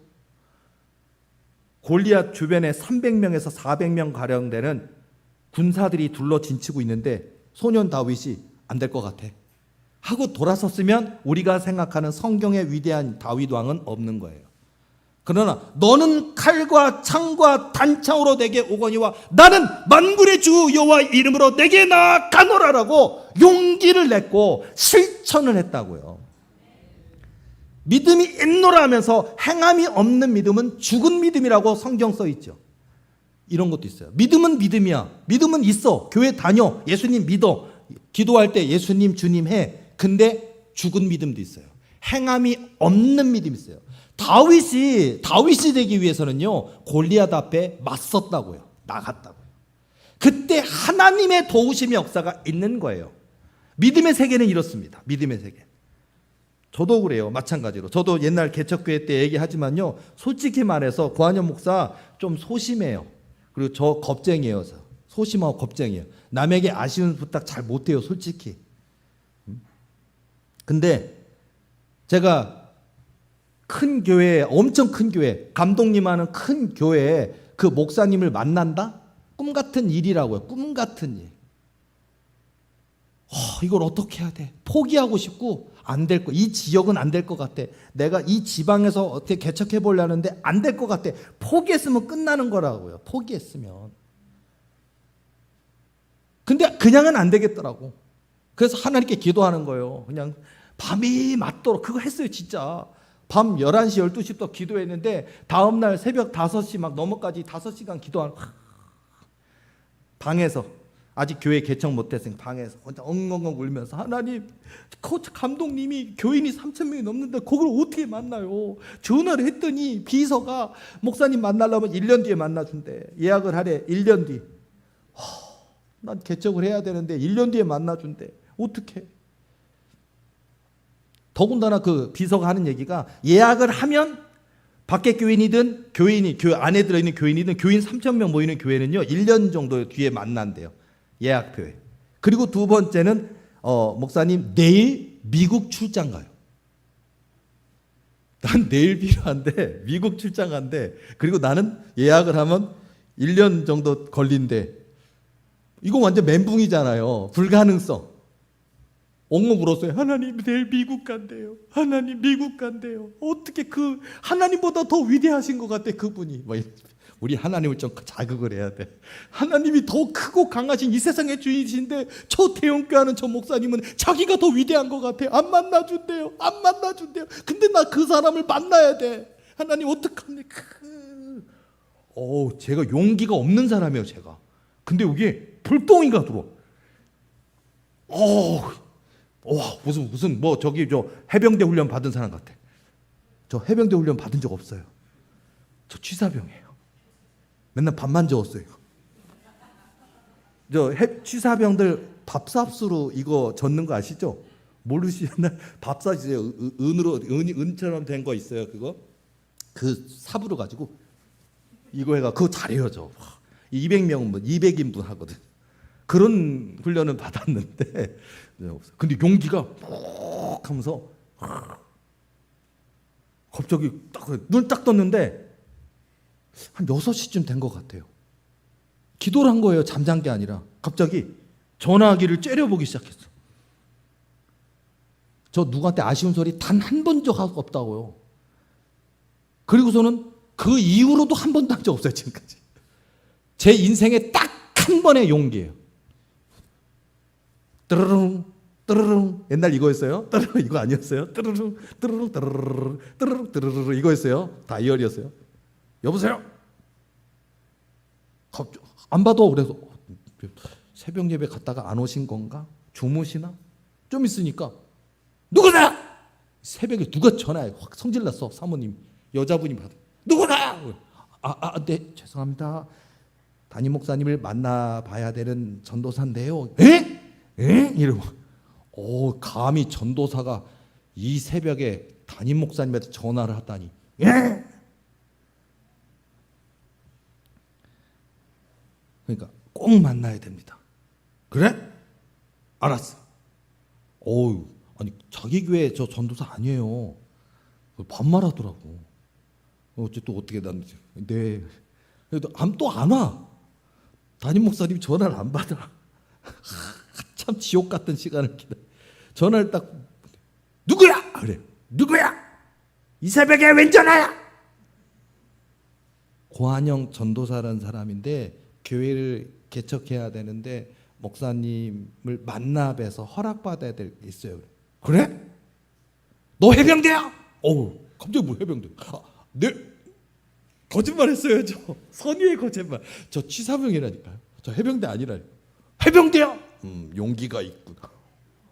A: 골리앗 주변에 300명에서 400명 가량 되는 군사들이 둘러 진치고 있는데 소년 다윗이 안 될 것 같아 하고 돌아섰으면 우리가 생각하는 성경의 위대한 다윗 왕은 없는 거예요. 그러나 너는 칼과 창과 단창으로 내게 오거니와 나는 만군의 주 여호와 이름으로 내게 나아가노라라고 용기를 냈고 실천을 했다고요. 믿음이 있노라 하면서 행함이 없는 믿음은 죽은 믿음이라고 성경 써 있죠. 이런 것도 있어요. 믿음은 믿음이야. 믿음은 있어. 교회 다녀. 예수님 믿어. 기도할 때 예수님 주님 해. 근데 죽은 믿음도 있어요. 행함이 없는 믿음이 있어요. 다윗이 되기 위해서는요, 골리앗 앞에 맞섰다고요. 나갔다고요. 그때 하나님의 도우심의 역사가 있는 거예요. 믿음의 세계는 이렇습니다. 믿음의 세계. 저도 그래요. 마찬가지로. 저도 옛날 개척교회 때 얘기하지만요, 솔직히 말해서 고한영 목사 좀 소심해요. 그리고 저 겁쟁이에요. 소심하고 겁쟁이에요. 남에게 아쉬운 부탁 잘 못해요. 솔직히. 근데 제가 큰 교회, 엄청 큰 교회, 감독님 하는 큰 교회에 그 목사님을 만난다? 꿈 같은 일이라고요. 꿈 같은 일. 이걸 어떻게 해야 돼? 포기하고 싶고 안 될 거. 이 지역은 안 될 것 같아. 내가 이 지방에서 어떻게 개척해 보려는데 안 될 것 같아. 포기했으면 끝나는 거라고요. 포기했으면. 근데 그냥은 안 되겠더라고. 그래서 하나님께 기도하는 거예요. 그냥 밤이 맞도록. 그거 했어요, 진짜. 밤 11시, 12시부터 기도했는데 다음날 새벽 5시 막 넘어까지 5시간 기도하는 방에서, 아직 교회 개척 못했으니까 방에서 혼자 엉엉엉 울면서, 하나님, 감독님이 교인이 3,000명이 넘는데 그걸 어떻게 만나요? 전화를 했더니 비서가 목사님 만나려면 1년 뒤에 만나준대. 예약을 하래. 1년 뒤. 난 개척을 해야 되는데 1년 뒤에 만나준대. 어떡해? 더군다나 그 비서가 하는 얘기가, 예약을 하면 밖에 교인이든 교회 안에 들어있는 교인이든 교인 3,000명 모이는 교회는요, 1년 정도 뒤에 만난대요. 예약표에. 그리고 두 번째는 목사님 내일 미국 출장 가요. 난 내일 필요한데 미국 출장 간대. 그리고 나는 예약을 하면 1년 정도 걸린대. 이거 완전 멘붕이잖아요. 불가능성. 엉엉 울었어요. 하나님 내일 미국 간대요. 하나님 미국 간대요. 어떻게 그 하나님보다 더 위대하신 것 같아 그분이. 우리 하나님을 좀 자극을 해야 돼. 하나님이 더 크고 강하신 이 세상의 주인이신데 저 대형교회하는 저 목사님은 자기가 더 위대한 것 같아. 안 만나준대요. 안 만나준대요. 근데 나 그 사람을 만나야 돼. 하나님 어떡합니까? 제가 용기가 없는 사람이에요, 제가. 근데 여기에 불덩이가 들어와. 무슨 뭐 저기 저 해병대 훈련 받은 사람 같아. 저 해병대 훈련 받은 적 없어요. 저 취사병이에요. 맨날 밥만 저었어요. 저 취사병들 밥삽수로 이거 젓는 거 아시죠? 모르시나? 밥삽이에요. 은처럼 된 거 있어요. 그거 그 삽으로 가지고 이거 해가 그거 잘해요. 저 200명 200인분 하거든. 그런 훈련을 받았는데, 근데 용기가 푹 하면서 갑자기 눈 딱 떴는데 한 6시쯤 된 것 같아요. 기도를 한 거예요. 잠잔 게 아니라. 갑자기 전화기를 째려보기 시작했어. 저 누구한테 아쉬운 소리 단 한 번 적 없다고요. 그리고서는 그 이후로도 한 번도 한 적 없어요. 지금까지. 제 인생에 딱 한 번의 용기예요. 뜨르릉 뜨르릉. 옛날 이거였어요. 뜨르릉 이거 아니었어요. 뜨르릉 뜨르릉 뜨르릉 뜨르릉 뜨르릉 이거였어요. 다이얼이었어요. 여보세요? 안 받아. 그래서 새벽 예배 갔다가 안 오신 건가? 주무시나? 좀 있으니까 누구냐? 새벽에 누가 전화해. 확 성질났어. 사모님 여자분이 받아. 누구냐? 네 죄송합니다. 담임 목사님을 만나봐야 되는 전도사인데요. 에? 이러고 감히 전도사가 이 새벽에 담임 목사님한테 전화를 하다니. 예? 그러니까 꼭 만나야 됩니다. 그래? 알았어. 아니 자기 교회 저 전도사 아니에요. 반말하더라고. 또 어떻게 났는지. 네. 그래도 또 안 와. 담임 목사님이 전화를 안 받아. 참 지옥 같은 시간을 기다려. 전화를 딱 누구야? 그래. 누구야? 이 새벽에 웬 전화야? 고한영 전도사라는 사람인데 교회를 개척해야 되는데 목사님을 만나 뵈서 허락받아야 될 게 있어요. 그래? 너 해병대야?
B: 어우, 갑자기 뭐 해병대? 네, 거짓말했어요. 저 선의의 거짓말. 저 취사병이라니까요. 저 해병대 아니라니까. 해병대야? 용기가 있구나.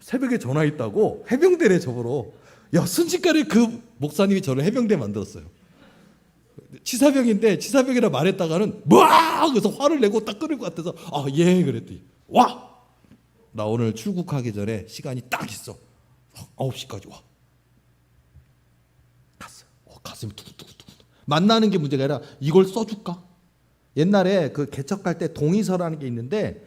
B: 새벽에 전화했다고 해병대래 저보러. 야, 순식간에 그 목사님이 저를 해병대 만들었어요. 치사병인데 치사병이라 말했다가는 와! 그래서 화를 내고 딱 끊을 것 같아서 예 그랬더니 와! 나 오늘 출국하기 전에 시간이 딱 있어. 9시까지 와. 갔어요. 가슴이 두근두근. 만나는 게 문제가 아니라 이걸 써줄까? 옛날에 그 개척할 때 동의서라는 게 있는데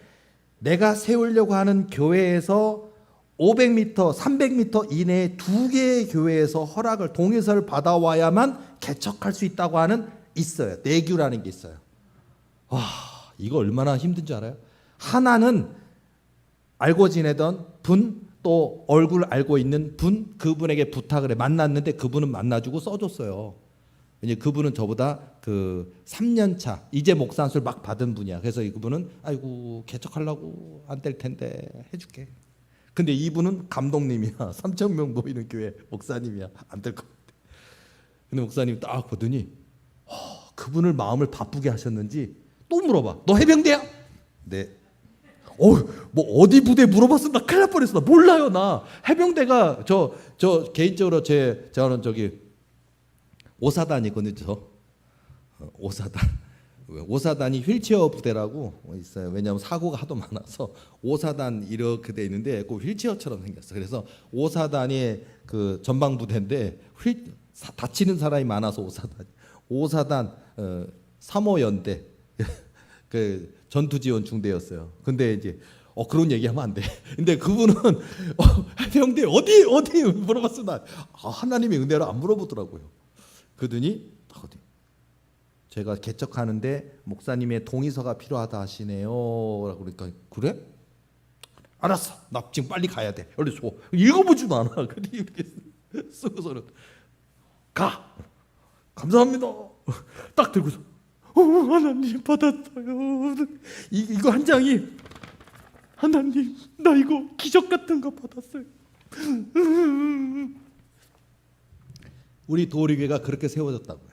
B: 내가 세우려고 하는 교회에서 500m, 300m 이내에 2개의 교회에서 허락을 동의서를 받아와야만 개척할 수 있다고 하는 있어요. 내규라는 게 있어요. 와, 이거 얼마나 힘든 줄 알아요? 하나는 알고 지내던 분, 또 얼굴 알고 있는 분, 그분에게 부탁을 해. 만났는데 그분은 만나주고 써줬어요. 왜냐면 그분은 저보다 그 3년 차 이제 목사 안수를 막 받은 분이야. 그래서 그분은 아이고 개척하려고 안 될 텐데 해줄게. 근데 이분은 감독님이야. 3,000명 모이는 교회 목사님이야. 안 될 것 같아. 근데 목사님이 딱 보더니 그분을 마음을 바쁘게 하셨는지 또 물어봐. 너 해병대야? 네. 뭐 어디 부대 물어봤으면 나 큰일 날 뻔했어. 나 몰라요. 나 해병대가 저 개인적으로 저는 저기 오사단이거든요. 저 오사단이 휠체어 부대라고 있어요. 왜냐하면 사고가 하도 많아서 오사단 이렇게 돼 있는데 그 휠체어처럼 생겼어. 그래서 오사단이 그 전방 부대인데 다치는 사람이 많아서 오사단 3호 연대 그 전투지원 중대였어요. 근데 이제 그런 얘기하면 안 돼. 근데 그분은 해병대 어디 물어봤으나 하나님의 은혜로 안 물어보더라고요. 그러더니 제가 개척하는데 목사님의 동의서가 필요하다 하시네요. 라고 그러니까 그래? 알았어. 나 지금 빨리 가야 돼. 얼른 줘. 읽어보지도 않아. 이렇게 쓰고서는 가. 감사합니다. 딱 들고서 하나님 받았어요. 이거 한 장이 하나님 나 이거 기적 같은 거 받았어요. 우리 도리교회가 그렇게 세워졌다고요.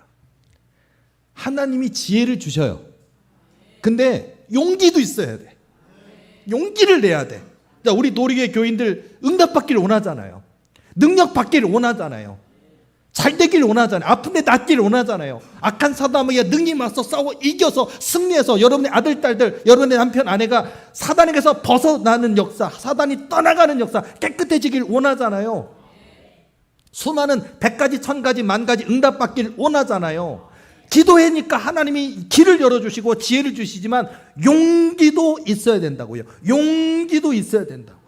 B: 하나님이 지혜를 주셔요. 근데 용기도 있어야 돼. 용기를 내야 돼. 자, 우리 도리교회 교인들 응답받기를 원하잖아요. 능력 받기를 원하잖아요. 잘 되기를 원하잖아요. 아픈데 낫기를 원하잖아요. 악한 사단에게 능히 맞서 싸워 이겨서 승리해서 여러분의 아들, 딸들, 여러분의 남편, 아내가 사단에게서 벗어나는 역사, 사단이 떠나가는 역사, 깨끗해지길 원하잖아요. 수많은 100가지, 1000가지, 10,000가지 응답받기를 원하잖아요. 기도하니까 하나님이 길을 열어주시고 지혜를 주시지만 용기도 있어야 된다고요. 용기도 있어야 된다고요.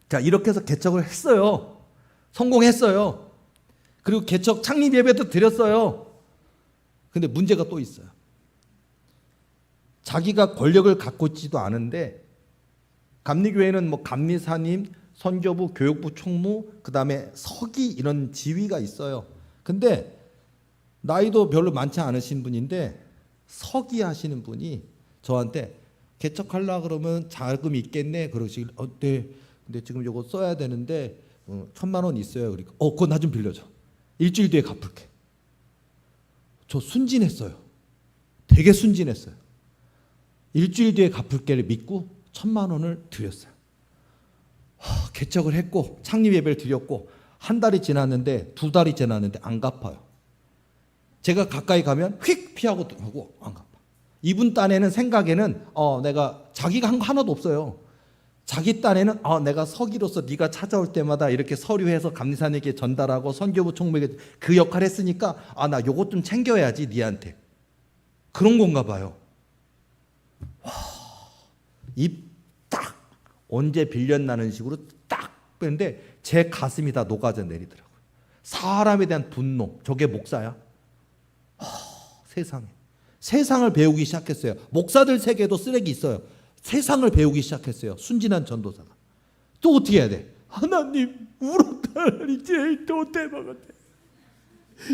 B: 자, 이렇게 해서 개척을 했어요. 성공했어요. 그리고 개척 창립 예배도 드렸어요. 근데 문제가 또 있어요. 자기가 권력을 갖고 있지도 않은데 감리교회는 뭐 감리사님, 선교부, 교육부 총무, 그 다음에 서기 이런 지위가 있어요. 근데 나이도 별로 많지 않으신 분인데 서기 하시는 분이 저한테 개척하려고 그러면 자금이 있겠네 그러시길 네. 근데 지금 이거 써야 되는데 1,000만 원 있어요. 그러니까 그거 나 좀 빌려줘. 일주일 뒤에 갚을게. 저 순진했어요. 되게 순진했어요. 일주일 뒤에 갚을게를 믿고 1,000만 원을 드렸어요. 개척을 했고 창립 예배를 드렸고 한 달이 지났는데 2달이 지났는데 안 갚아요. 제가 가까이 가면 휙 피하고 하고 안 갚아. 이분 딴에는 생각에는 내가 자기가 한 거 하나도 없어요. 자기 딴에는 내가 서기로서 네가 찾아올 때마다 이렇게 서류해서 감리사님에게 전달하고 선교부 총무에게 그 역할 했으니까 나 요것 좀 챙겨야지 니한테. 그런 건가 봐요. 입 딱 언제 빌렸나는 식으로 딱 빼는데 제 가슴이 다 녹아져 내리더라고요. 사람에 대한 분노. 저게 목사야? 세상을 배우기 시작했어요. 목사들 세계에도 쓰레기 있어요. 세상을 배우기 시작했어요. 순진한 전도사가. 또 어떻게 해야 돼? 하나님 울었다 이제 또 대박한데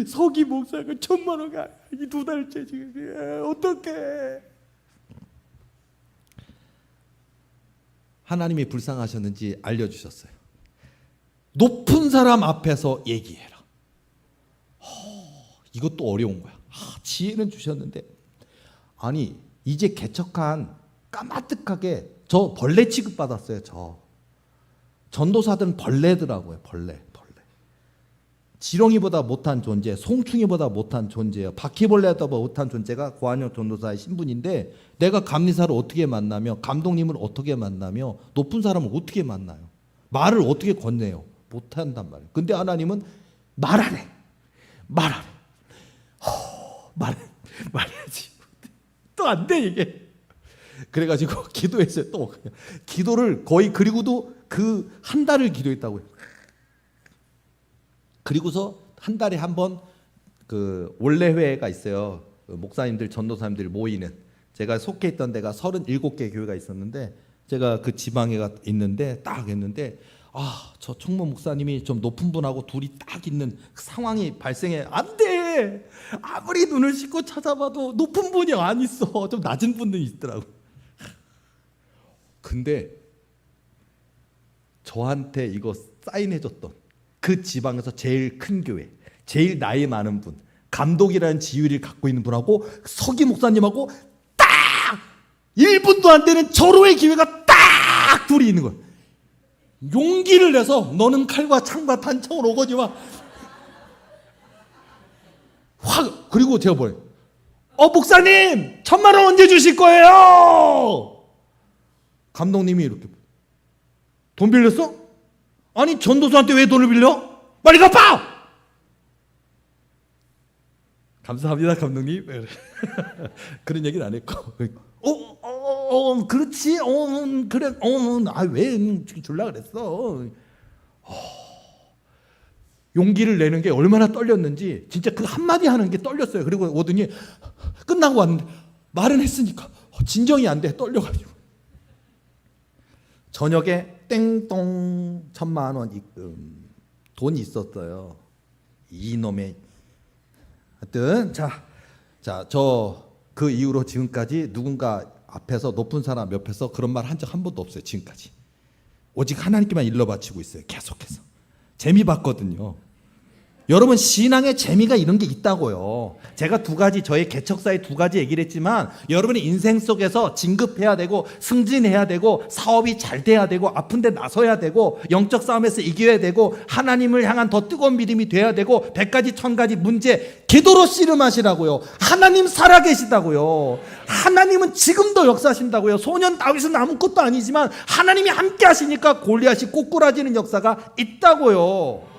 B: 서기 목사가 1,000만 원가 이 2달째 지금 어떡해. 하나님이 불쌍하셨는지 알려주셨어요. 높은 사람 앞에서 얘기해라. 이것도 어려운 거야. 지혜는 주셨는데, 아니 이제 개척한 까마득하게 저 벌레 취급 받았어요. 저 전도사들은 벌레더라고요. 벌레. 지렁이보다 못한 존재, 송충이보다 못한 존재예요. 바퀴벌레보다 못한 존재가 고한영 전도사의 신분인데, 내가 감리사를 어떻게 만나며, 감독님을 어떻게 만나며, 높은 사람을 어떻게 만나요? 말을 어떻게 건네요? 못한단 말이에요. 근데 하나님은 말하래. 말해야지. 또 안 돼 이게. 그래가지고 기도했어요. 또 기도를 거의, 그리고도 그 한 달을 기도했다고요. 그리고서 한 달에 한 번 그 원래회가 있어요. 그 목사님들, 전도사님들 모이는. 제가 속해 있던 데가 37개 교회가 있었는데, 제가 그 지방에가 있는데 딱 했는데, 저 총무 목사님이 좀 높은 분하고 둘이 딱 있는 상황이 발생해. 안 돼. 아무리 눈을 씻고 찾아봐도 높은 분이 안 있어. 좀 낮은 분들이 있더라고. 근데 저한테 이거 사인해줬던 그 지방에서 제일 큰 교회, 제일 나이 많은 분, 감독이라는 지위를 갖고 있는 분하고 서기 목사님하고 딱 1분도 안 되는 절호의 기회가 딱 둘이 있는 거예요. 용기를 내서 너는 칼과 창과 탄창으로 오거니와 확. 그리고 제가 뭐예요? 목사님 1,000,000원 언제 주실 거예요? 감독님이 이렇게, 돈 빌렸어? 아니 전도사한테 왜 돈을 빌려? 빨리 갚아! 감사합니다 감독님. 그런 얘기는 안 했고, 그렇지, 그래, 왜 줄라 그랬어? 용기를 내는 게 얼마나 떨렸는지, 진짜 그 한마디 하는 게 떨렸어요. 그리고 오더니 끝나고 왔는데, 말은 했으니까 진정이 안 돼, 떨려가지고. 저녁에 땡똥 1,000,000원 입금, 돈이 있었어요. 이놈의. 하여튼 저 그 이후로 지금까지 누군가 앞에서, 높은 사람 옆에서 그런 말 한 적 한 번도 없어요. 지금까지 오직 하나님께만 일러 바치고 있어요. 계속해서 재미 봤거든요. 여러분, 신앙의 재미가 이런 게 있다고요. 제가 두 가지, 저의 개척사의 두 가지 얘기를 했지만, 여러분의 인생 속에서 진급해야 되고, 승진해야 되고, 사업이 잘 돼야 되고, 아픈 데 나서야 되고, 영적 싸움에서 이겨야 되고, 하나님을 향한 더 뜨거운 믿음이 돼야 되고, 100가지 1000가지 문제 기도로 씨름하시라고요. 하나님 살아계시다고요. 하나님은 지금도 역사하신다고요. 소년 다윗은 아무것도 아니지만 하나님이 함께 하시니까 골리앗이 꼬꾸라지는 역사가 있다고요.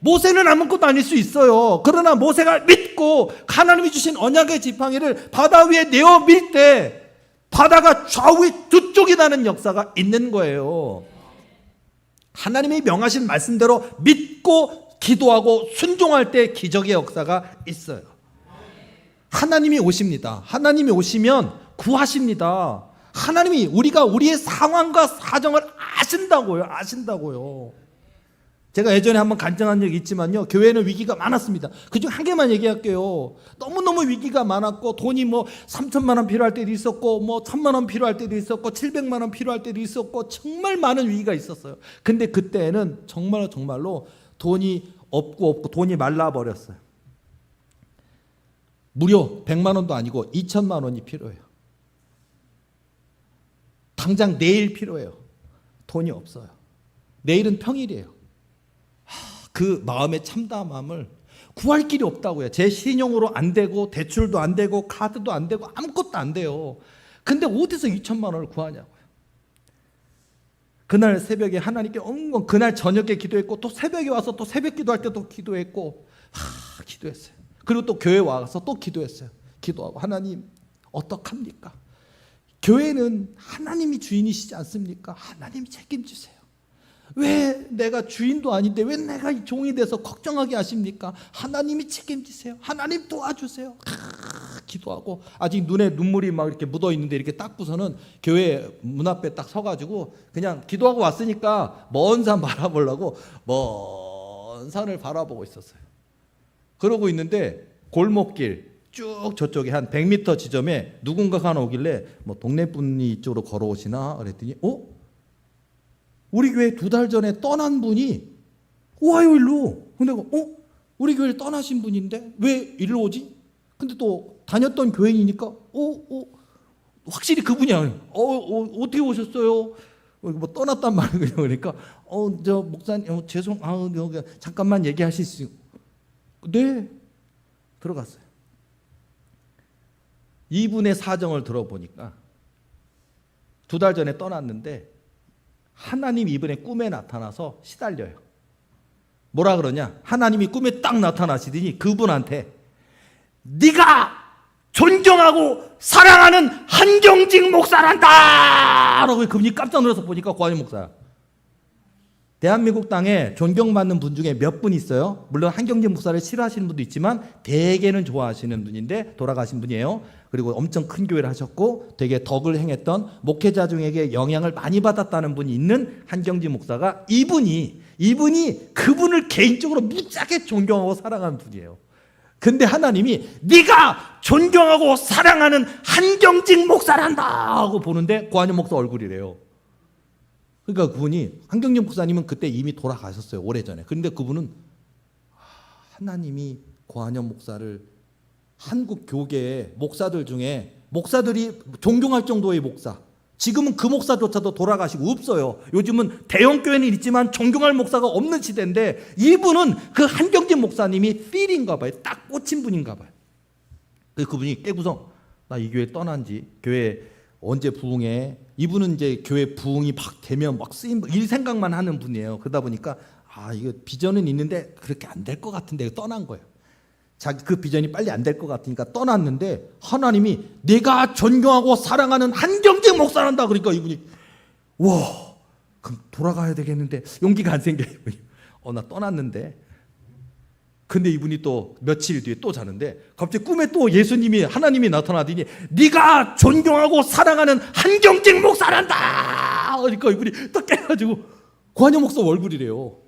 B: 모세는 아무것도 아닐 수 있어요. 그러나 모세가 믿고 하나님이 주신 언약의 지팡이를 바다 위에 내어 밀 때 바다가 좌우에 두 쪽이 나는 역사가 있는 거예요. 하나님이 명하신 말씀대로 믿고 기도하고 순종할 때 기적의 역사가 있어요. 하나님이 오십니다. 하나님이 오시면 구하십니다. 하나님이, 우리가 우리의 상황과 사정을 아신다고요. 제가 예전에 한번 간증한 적이 있지만요, 교회는 위기가 많았습니다. 그중 한 개만 얘기할게요. 너무너무 위기가 많았고, 돈이 3,000,000 원 필요할 때도 있었고, 1,000,000 원 필요할 때도 있었고, 700만 원 필요할 때도 있었고, 정말 많은 위기가 있었어요. 근데 그때는 정말로 돈이 없고 돈이 말라버렸어요. 무려 100만 원도 아니고 2,000,000 원이 필요해요. 당장 내일 필요해요. 돈이 없어요. 내일은 평일이에요. 그 마음의 참담함을, 구할 길이 없다고요. 제 신용으로 안 되고, 대출도 안 되고, 카드도 안 되고, 아무것도 안 돼요. 근데 어디서 2,000,000 원을 구하냐고요. 그날 새벽에 하나님께 엉엉, 그날 저녁에 기도했고, 또 새벽에 와서 또 새벽 기도할 때도 기도했고, 기도했어요. 그리고 또 교회 와서 또 기도했어요. 기도하고, 하나님 어떡합니까? 교회는 하나님이 주인이시지 않습니까? 하나님이 책임지세요. 왜 내가 주인도 아닌데 왜 내가 종이 돼서 걱정하게 하십니까? 하나님이 책임지세요. 하나님 도와주세요. 기도하고, 아직 눈에 눈물이 막 이렇게 묻어 있는데 이렇게 닦고서는 교회 문 앞에 딱 서가지고, 그냥 기도하고 왔으니까 먼 산 바라보려고 먼 산을 바라보고 있었어요. 그러고 있는데 골목길 쭉 저쪽에 한 100m 지점에 누군가가 하나 오길래, 동네 분이 이쪽으로 걸어오시나 그랬더니, 우리 교회 2달 전에 떠난 분이 와요 일로. 근데 우리 교회를 떠나신 분인데 왜 일로 오지? 근데 또 다녔던 교회이니까 확실히 그분이야. 어떻게 오셨어요? 뭐 떠났단 말이에요. 그러니까 저 목사님 죄송 잠깐만 얘기하실 수. 네. 들어갔어요. 이분의 사정을 들어보니까 2달 전에 떠났는데 하나님 이분의 꿈에 나타나서 시달려요. 뭐라 그러냐? 하나님이 꿈에 딱 나타나시더니 그분한테 네가 존경하고 사랑하는 한경직 목사란다! 라고 그분이 깜짝 놀라서 보니까 고한영 목사야. 대한민국 땅에 존경받는 분 중에 몇 분 있어요. 물론 한경직 목사를 싫어하시는 분도 있지만 대개는 좋아하시는 분인데 돌아가신 분이에요. 그리고 엄청 큰 교회를 하셨고 되게 덕을 행했던 목회자 중에게 영향을 많이 받았다는 분이 있는 한경직 목사가 이분이 그분을 개인적으로 무지하게 존경하고 사랑하는 분이에요. 근데 하나님이 네가 존경하고 사랑하는 한경직 목사란다 하고 보는데 고한영 목사 얼굴이래요. 그러니까 그분이 한경직 목사님은 그때 이미 돌아가셨어요. 오래전에. 그런데 그분은 하나님이 고한영 목사를 한국 교계의 목사들 중에 목사들이 존경할 정도의 목사, 지금은 그 목사조차도 돌아가시고 없어요. 요즘은 대형 교회는 있지만 존경할 목사가 없는 시대인데 이분은 그 한경직 목사님이 필인가 봐요. 딱 꽂힌 분인가 봐요. 그래서 그분이 깨구성 나 이 교회 떠난 지 교회 언제 부흥해? 이분은 이제 교회 부흥이 막 되면 막 쓰임 일 생각만 하는 분이에요. 그러다 보니까 이거 비전은 있는데 그렇게 안 될 것 같은데 떠난 거예요. 자기 그 비전이 빨리 안 될 것 같으니까 떠났는데 하나님이 내가 존경하고 사랑하는 한경직 목사란다. 그러니까 이분이 와 그럼 돌아가야 되겠는데 용기가 안 생겨요. 나 떠났는데 근데 이분이 또 며칠 뒤에 또 자는데 갑자기 꿈에 또 예수님이 하나님이 나타나더니 네가 존경하고 사랑하는 한경직 목사란다. 그러니까 이분이 또 깨가지고 고한영 목사 얼굴이래요.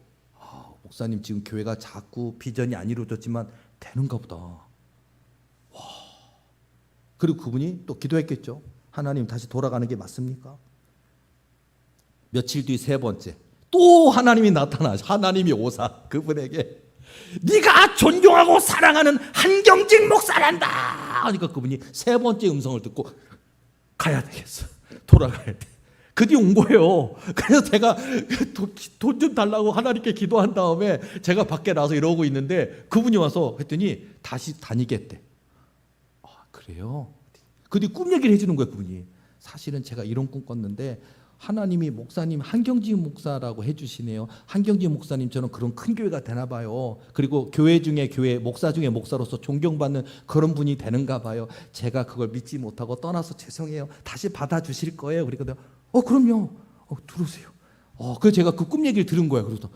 B: 목사님 지금 교회가 자꾸 비전이 안 이루어졌지만 되는가 보다. 와. 그리고 그분이 또 기도했겠죠. 하나님 다시 돌아가는 게 맞습니까? 며칠 뒤 세 번째 또 하나님이 나타나서 하나님이 오사 그분에게 네가 존경하고 사랑하는 한경직 목사란다. 그러니까 그분이 세 번째 음성을 듣고 가야 되겠어. 돌아가야 돼. 그 뒤에 온 거예요. 그래서 제가 돈 좀 달라고 하나님께 기도한 다음에 제가 밖에 나와서 이러고 있는데 그분이 와서 했더니 다시 다니겠대. 그래요? 그 뒤에 꿈 얘기를 해주는 거예요. 그분이 사실은 제가 이런 꿈 꿨는데 하나님이 목사님 한경직 목사라고 해주시네요. 한경직 목사님처럼 그런 큰 교회가 되나 봐요. 그리고 교회 중에 교회 목사 중에 목사로서 존경받는 그런 분이 되는가 봐요. 제가 그걸 믿지 못하고 떠나서 죄송해요. 다시 받아주실 거예요. 그러니까 내가 그럼요. 들어오세요. 그래서 제가 그 꿈 얘기를 들은 거예요. 그래서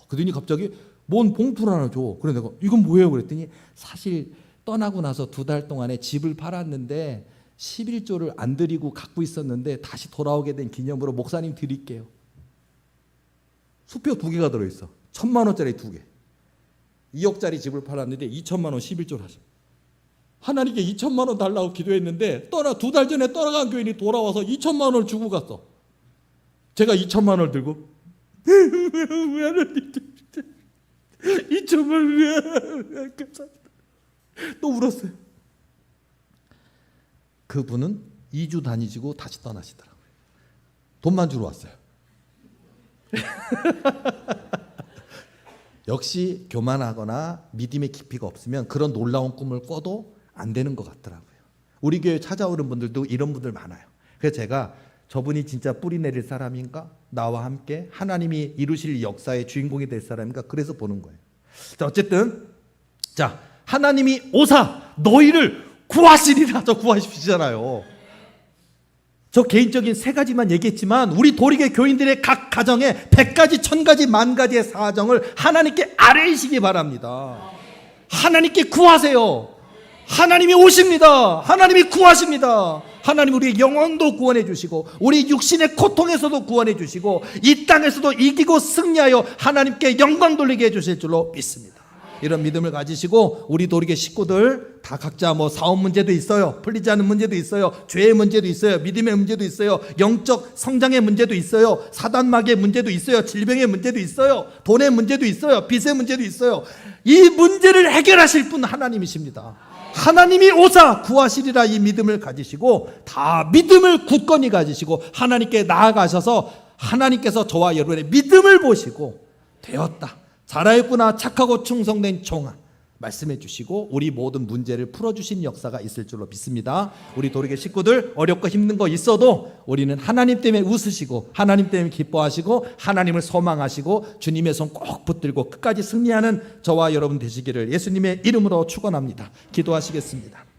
B: 그러더니 갑자기 뭔 봉투를 하나 줘. 그래 내가 이건 뭐예요? 그랬더니 사실 떠나고 나서 2달 동안에 집을 팔았는데 11조를 안 드리고 갖고 있었는데 다시 돌아오게 된 기념으로 목사님 드릴게요. 수표 2개가 들어있어. 1,000만 원짜리 2개. 2억짜리 집을 팔았는데 2천만 원 11조를 하셔. 하나님께 2천만 원 달라고 기도했는데 2달 전에 떠나간 교인이 돌아와서 2천만 원을 주고 갔어. 제가 2천만 원을 들고 왜 하나님 2천만 원 또 울었어요. 그분은 2주 다니시고 다시 떠나시더라고요. 돈만 주러 왔어요. 역시 교만하거나 믿음의 깊이가 없으면 그런 놀라운 꿈을 꿔도 안 되는 것 같더라고요. 우리 교회 찾아오는 분들도 이런 분들 많아요. 그래서 제가 저분이 진짜 뿌리 내릴 사람인가? 나와 함께 하나님이 이루실 역사의 주인공이 될 사람인가? 그래서 보는 거예요. 자, 어쨌든 하나님이 오사 너희를 구하시리라. 저 구하십시잖아요. 저 개인적인 3가지만 얘기했지만 우리 도리계 교인들의 각 가정에 100가지, 1000가지, 10,000가지의 사정을 하나님께 아뢰시기 바랍니다. 하나님께 구하세요. 하나님이 오십니다. 하나님이 구하십니다. 하나님 우리의 영혼도 구원해 주시고 우리 육신의 고통에서도 구원해 주시고 이 땅에서도 이기고 승리하여 하나님께 영광 돌리게 해 주실 줄로 믿습니다. 이런 믿음을 가지시고 우리 도리계 식구들 다 각자 뭐 사업 문제도 있어요. 풀리지 않은 문제도 있어요. 죄의 문제도 있어요. 믿음의 문제도 있어요. 영적 성장의 문제도 있어요. 사단마귀의 문제도 있어요. 질병의 문제도 있어요. 돈의 문제도 있어요. 빚의 문제도 있어요. 이 문제를 해결하실 분 하나님이십니다. 하나님이 오사 구하시리라 이 믿음을 가지시고 다 믿음을 굳건히 가지시고 하나님께 나아가셔서 하나님께서 저와 여러분의 믿음을 보시고 되었다, 잘하였구나, 착하고 충성된 종아 말씀해 주시고 우리 모든 문제를 풀어주신 역사가 있을 줄로 믿습니다. 우리 도리계 식구들 어렵고 힘든 거 있어도 우리는 하나님 때문에 웃으시고 하나님 때문에 기뻐하시고 하나님을 소망하시고 주님의 손 꼭 붙들고 끝까지 승리하는 저와 여러분 되시기를 예수님의 이름으로 축원합니다. 기도하시겠습니다.